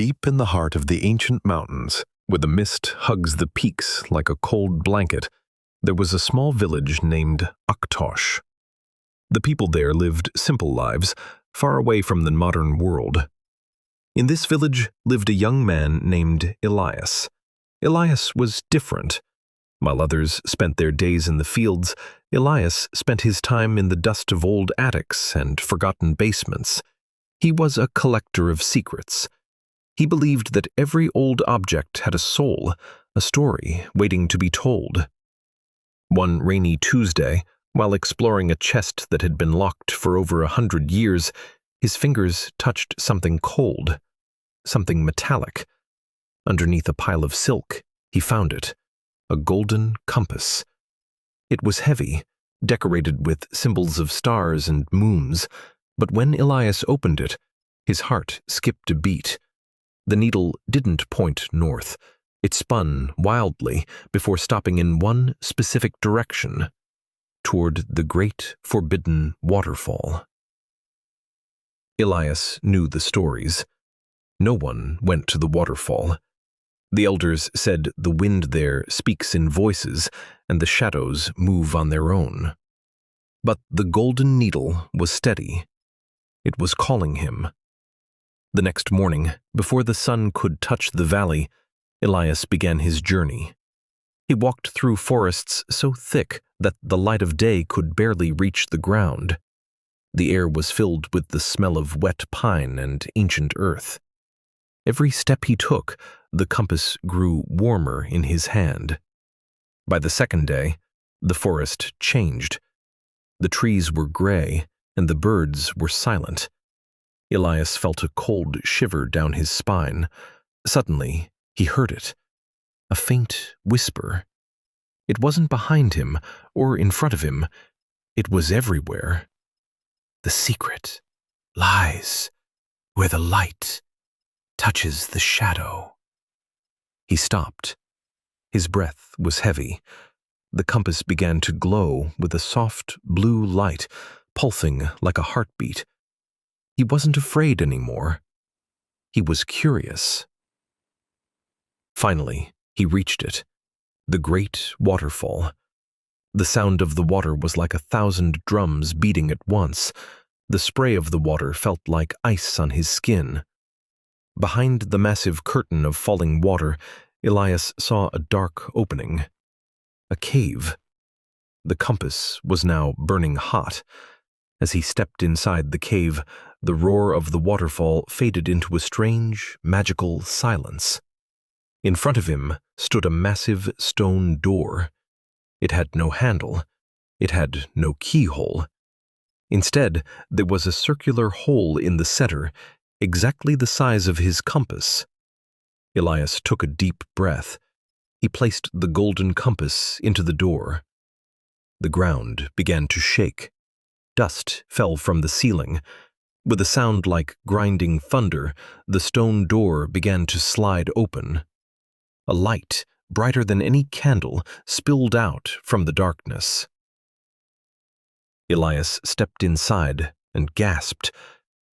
Deep in the heart of the ancient mountains, where the mist hugs the peaks like a cold blanket, there was a small village named Ak-Tosh. The people there lived simple lives, far away from the modern world. In this village lived a young man named Elias. Elias was different. While others spent their days in the fields, Elias spent his time in the dust of old attics and forgotten basements. He was a collector of secrets. He believed that every old object had a soul, a story waiting to be told. One rainy Tuesday, while exploring a chest that had been locked for over 100 years, his fingers touched something cold, something metallic. Underneath a pile of silk, he found it, a golden compass. It was heavy, decorated with symbols of stars and moons, but when Elias opened it, his heart skipped a beat. The needle didn't point north. It spun wildly before stopping in one specific direction, toward the Great Forbidden Waterfall. Elias knew the stories. No one went to the waterfall. The elders said the wind there speaks in voices and the shadows move on their own. But the golden needle was steady. It was calling him. The next morning, before the sun could touch the valley, Elias began his journey. He walked through forests so thick that the light of day could barely reach the ground. The air was filled with the smell of wet pine and ancient earth. Every step he took, the compass grew warmer in his hand. By the second day, the forest changed. The trees were gray, and the birds were silent. Elias felt a cold shiver down his spine. Suddenly, he heard it. A faint whisper. It wasn't behind him or in front of him. It was everywhere. The secret lies where the light touches the shadow. He stopped. His breath was heavy. The compass began to glow with a soft blue light, pulsing like a heartbeat. He wasn't afraid anymore. He was curious. Finally, he reached it, the Great Waterfall. The sound of the water was like 1,000 drums beating at once. The spray of the water felt like ice on his skin. Behind the massive curtain of falling water, Elias saw a dark opening. A cave. The compass was now burning hot. As he stepped inside the cave, the roar of the waterfall faded into a strange, magical silence. In front of him stood a massive stone door. It had no handle. It had no keyhole. Instead, there was a circular hole in the center, exactly the size of his compass. Elias took a deep breath. He placed the golden compass into the door. The ground began to shake. Dust fell from the ceiling. With a sound like grinding thunder, the stone door began to slide open. A light, brighter than any candle, spilled out from the darkness. Elias stepped inside and gasped.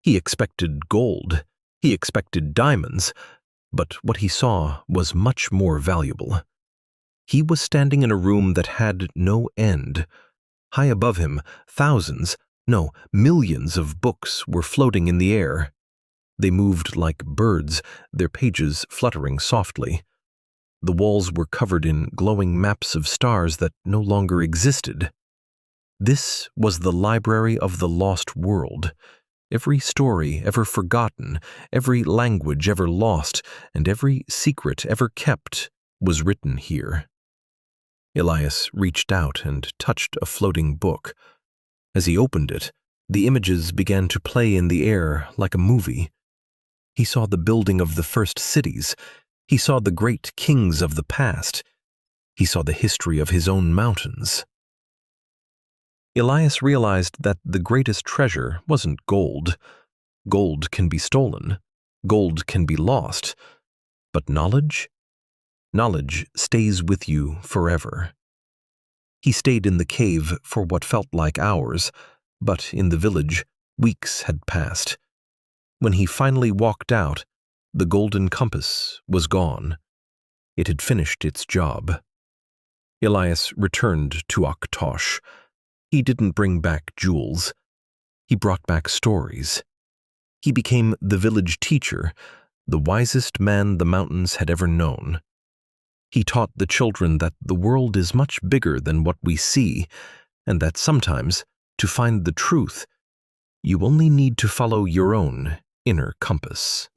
He expected gold. He expected diamonds. But what he saw was much more valuable. He was standing in a room that had no end. High above him, thousands, no, millions of books were floating in the air. They moved like birds, their pages fluttering softly. The walls were covered in glowing maps of stars that no longer existed. This was the library of the lost world. Every story ever forgotten, every language ever lost, and every secret ever kept was written here. Elias reached out and touched a floating book. As he opened it, the images began to play in the air like a movie. He saw the building of the first cities. He saw the great kings of the past. He saw the history of his own mountains. Elias realized that the greatest treasure wasn't gold. Gold can be stolen. Gold can be lost. But knowledge? Knowledge stays with you forever. He stayed in the cave for what felt like hours, but in the village, weeks had passed. When he finally walked out, The golden compass was gone. It had finished its job. Elias returned to Ak-Tosh. He didn't bring back jewels. He brought back stories. He became the village teacher, the wisest man the mountains had ever known. He taught the children that the world is much bigger than what we see, and that sometimes, to find the truth, you only need to follow your own inner compass.